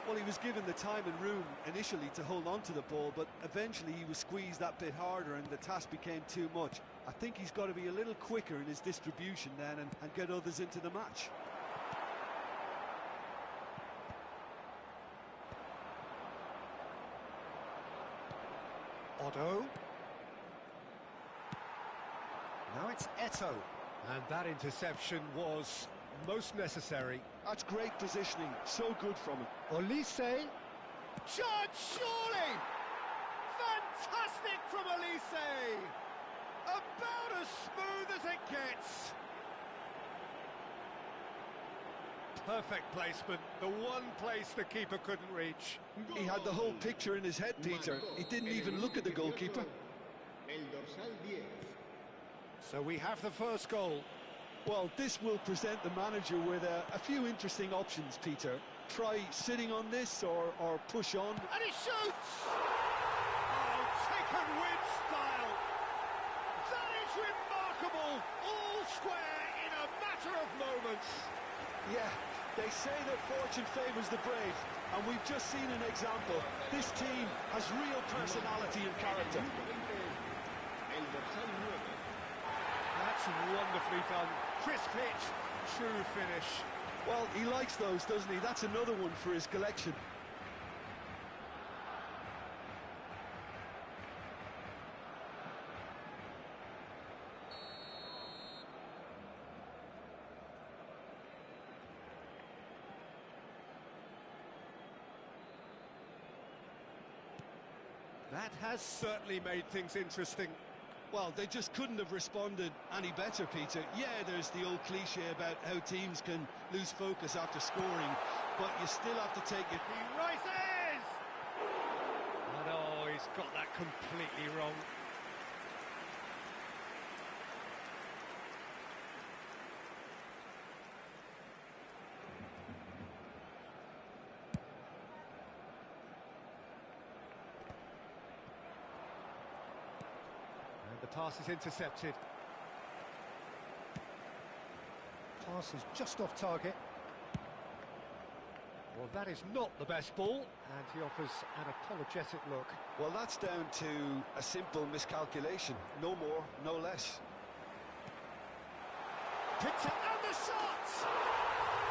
Well, he was given the time and room initially to hold on to the ball, but eventually he was squeezed that bit harder and the task became too much. I think he's got to be a little quicker in his distribution then and get others into the match. Odo. Now it's Eto. And that interception was most necessary. That's great positioning, so good from him. Olise. Shot, surely! Fantastic from Olise! About as smooth as it gets. Perfect placement, the one place the keeper couldn't reach. He had the whole picture in his head, Peter. He didn't even look at the goalkeeper. So we have the first goal. Well, this will present the manager with a few interesting options, Peter. Try sitting on this or push on. And he shoots! Oh, taken with style. That is remarkable. All square in a matter of moments. Yeah, they say that fortune favours the brave, and we've just seen an example. This team has real personality and character. That's wonderfully done. Crisp hit, true finish. Well, he likes those, doesn't he? That's another one for his collection. That has certainly made things interesting. Well, they just couldn't have responded any better, Peter. Yeah, there's the old cliche about how teams can lose focus after scoring, but you still have to take it. He rises! And oh, he's got that completely wrong. The pass is intercepted. Pass is just off target. Well, that is not the best ball, and he offers an apologetic look. Well, that's down to a simple miscalculation. No more, no less. Picked it, and the shot!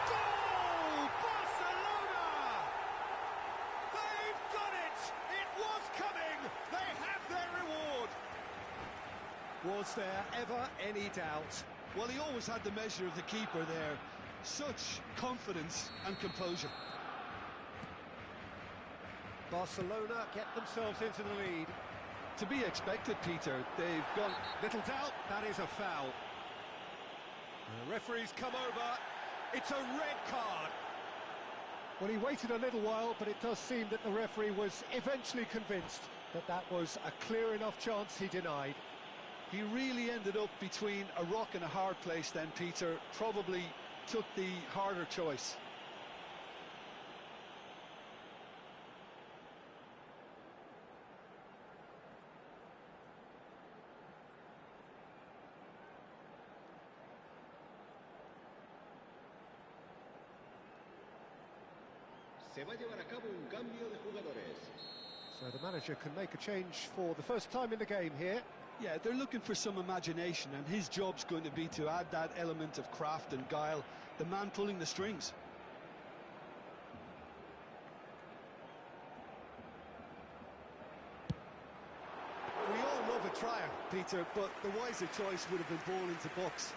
Goal! Barcelona! They've done it! It was coming! They have their reward! Was there ever any doubt? Well, he always had the measure of the keeper there. Such confidence and composure. Barcelona get themselves into the lead. To be expected, Peter. They've gone... Little doubt, that is a foul. The referee's come over. It's a red card. Well, he waited a little while, but it does seem that the referee was eventually convinced that that was a clear enough chance he denied. He really ended up between a rock and a hard place then, Peter. Probably took the harder choice. Se va a llevar a cabo un cambio de jugadores. So the manager can make a change for the first time in the game here. Yeah, they're looking for some imagination, and his job's going to be to add that element of craft and guile, the man pulling the strings. We all love a trier, Peter, but the wiser choice would have been ball into box.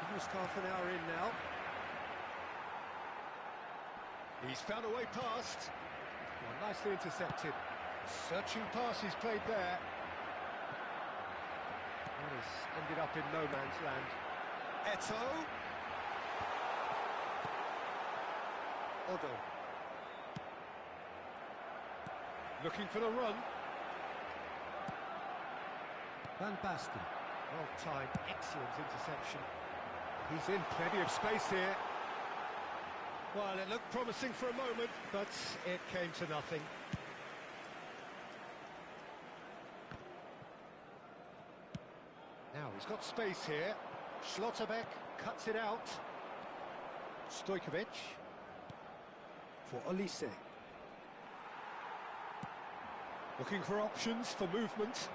Almost half an hour in now. He's found a way past. Well, nicely intercepted. Searching pass he's played there. And he's ended up in no man's land. Eto. Odo. Looking for the run. Van Basten. Well timed, excellent interception. He's in plenty of space here. Well, it looked promising for a moment, but it came to nothing. Now he's got space here. Schlotterbeck cuts it out. Stojkovic for Olise. Looking for options for movement.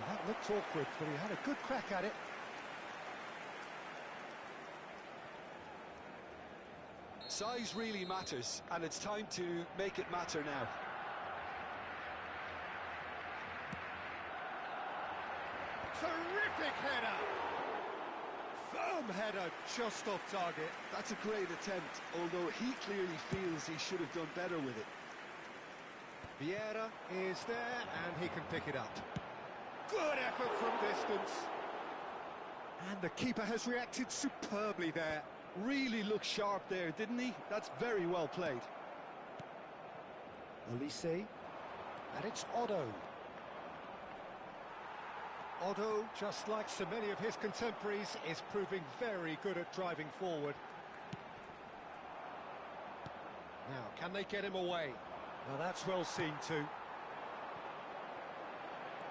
That looked awkward, but he had a good crack at it. Size really matters, and it's time to make it matter now. Terrific header! Firm header, just off target. That's a great attempt, although he clearly feels he should have done better with it. Vieira is there, and he can pick it up. Good effort from distance. And the keeper has reacted superbly there. Really looked sharp there, didn't he? That's very well played. Olise. And it's Odo. Odo, just like so many of his contemporaries, is proving very good at driving forward. Now, can they get him away? Now, that's well seen too.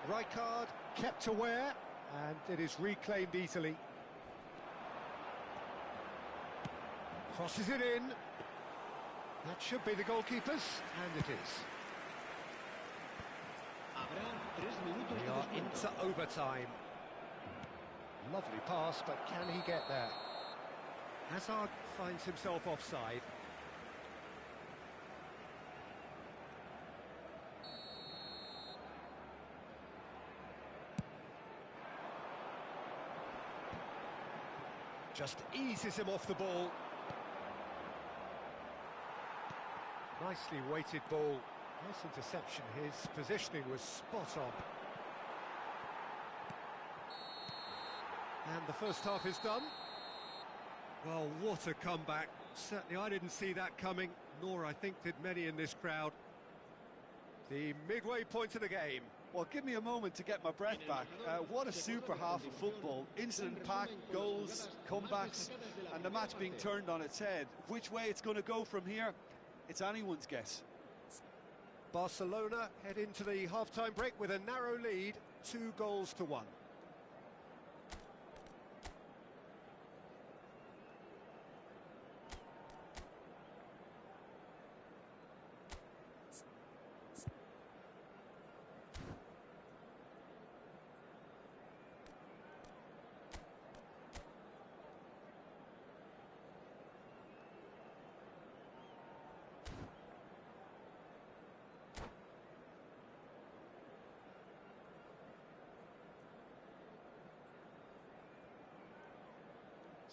Rijkaard kept aware, and it is reclaimed easily. Crosses it in. That should be the goalkeeper's, and it is. We are into overtime. Lovely pass, but can he get there? Hazard finds himself offside. Just eases him off the ball. Nicely weighted ball. Nice interception. His positioning was spot on. And the first half is done. Well, what a comeback. Certainly I didn't see that coming, nor I think did many in this crowd. The midway point of the game. Well, give me a moment to get my breath back. What a super half of football. Incident-packed, goals, comebacks, and the match being turned on its head. Which way it's going to go from here, it's anyone's guess. Barcelona head into the half-time break with a narrow lead, 2-1.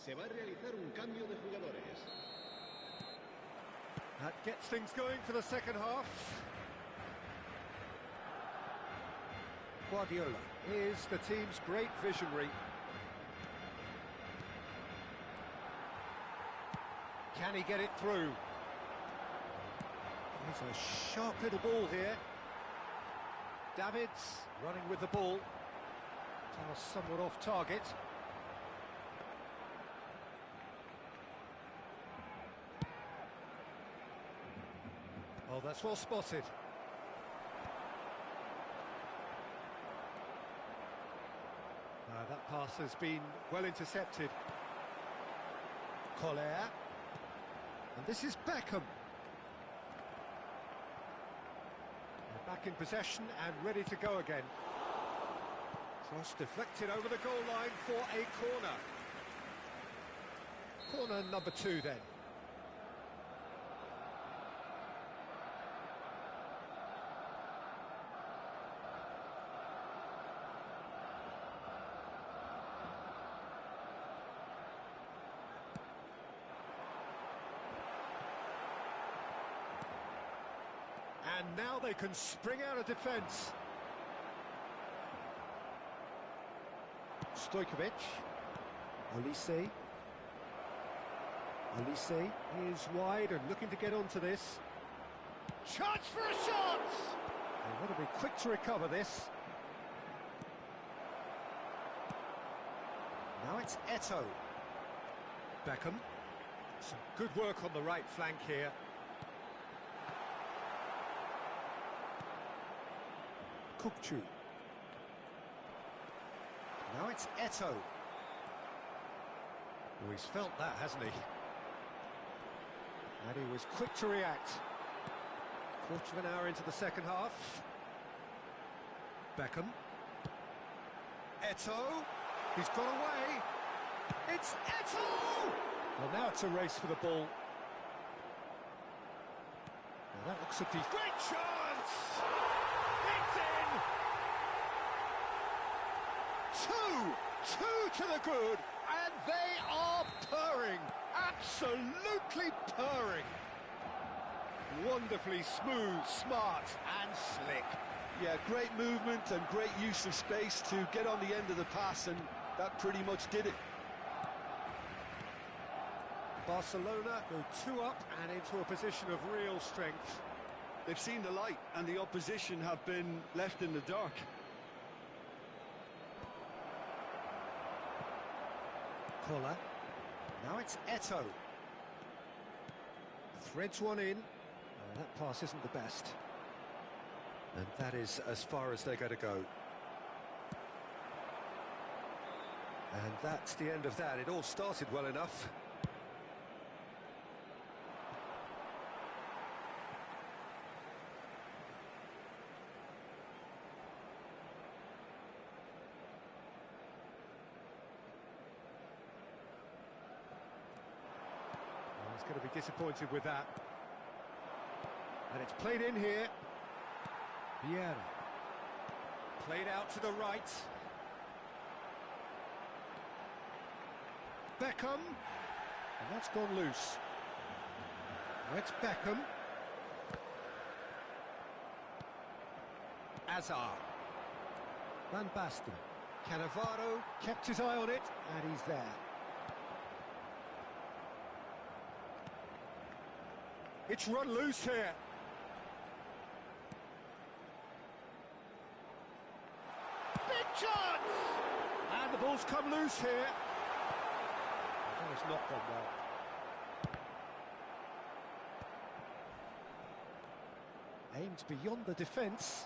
Se va a realizar un cambio de jugadores. That gets things going for the second half. Guardiola is the team's great visionary. Can he get it through? There's a sharp little ball here. Davids running with the ball. Pass somewhat off target. Oh, that's well spotted. That pass has been well intercepted. Collier. And this is Beckham. They're back in possession and ready to go again. Cross deflected over the goal line for a corner. Corner number 2 then. And now they can spring out of defence. Stojkovic. Olise. Olise is wide and looking to get onto this. Chance for a shot! They want to be quick to recover this. Now it's Eto'o. Beckham. Some good work on the right flank here. Kukçu. Now it's Eto'o. Oh, he's felt that, hasn't he? And he was quick to react. Quarter of an hour into the second half. Beckham. Eto'o. He's got away. It's Eto'o! Well, now it's a race for the ball. Now that looks a great chance! It's in! Two to the good, and they are purring, absolutely purring. Wonderfully smooth, smart and slick. Yeah, great movement and great use of space to get on the end of the pass, and that pretty much did it. Barcelona go 2 up and into a position of real strength. They've seen the light, and the opposition have been left in the dark. Koller. Now it's Eto'o. Threads one in. That pass isn't the best. And that is as far as they're going to go. And that's the end of that. It all started well enough. He's going to be disappointed with that. And it's played in here. Vieira. Played out to the right. Beckham. And that's gone loose. Now it's Beckham. Azar. Van Basten. Cannavaro kept his eye on it, and he's there. It's run loose here. Big chance! And the ball's come loose here. That has not gone well. Aimed beyond the defence.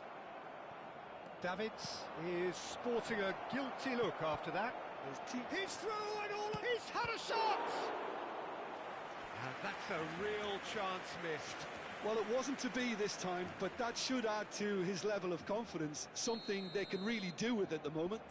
Davids is sporting a guilty look after that. He's through and all. He's had a shot! And that's a real chance missed. Well, it wasn't to be this time, but that should add to his level of confidence, something they can really do with at the moment.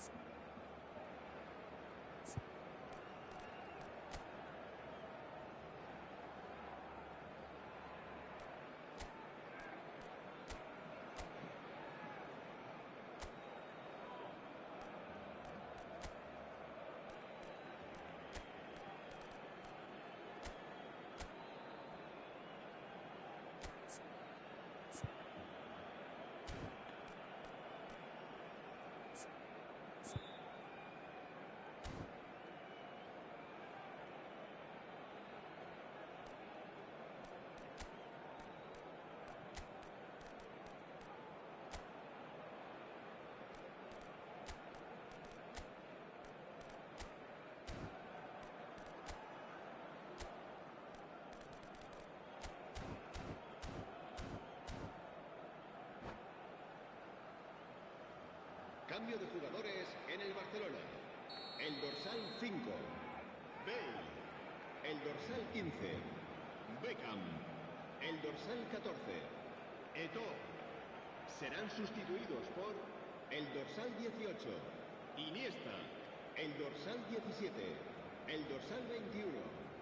Cambio de jugadores en el Barcelona. El dorsal 5, Bale. El dorsal 15, Beckham. El dorsal 14, Eto'o. Serán sustituidos por el dorsal 18, Iniesta. El dorsal 17, el dorsal 21.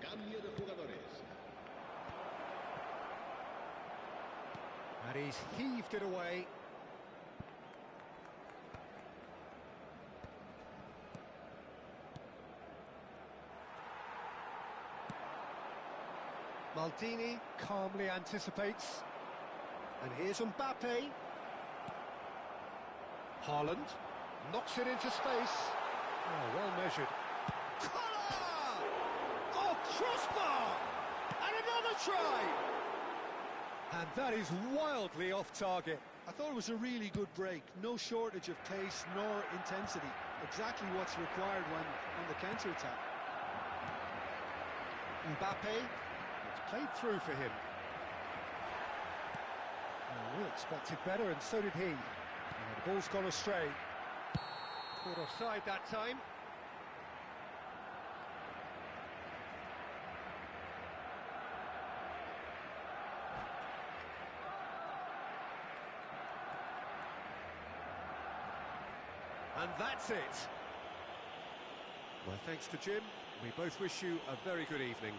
Cambio de jugadores. And he's heaved it away. Maldini calmly anticipates. And here's Mbappe. Haaland knocks it into space. Oh, well measured. Collar! Oh, crossbar! And another try! And that is wildly off target. I thought it was a really good break. No shortage of pace nor intensity. Exactly what's required when on the counter-attack. Mbappe, it's played through for him. Oh, we expected better, and so did he. The ball's gone astray. Caught offside that time. And that's it. My thanks to Jim. We both wish you a very good evening.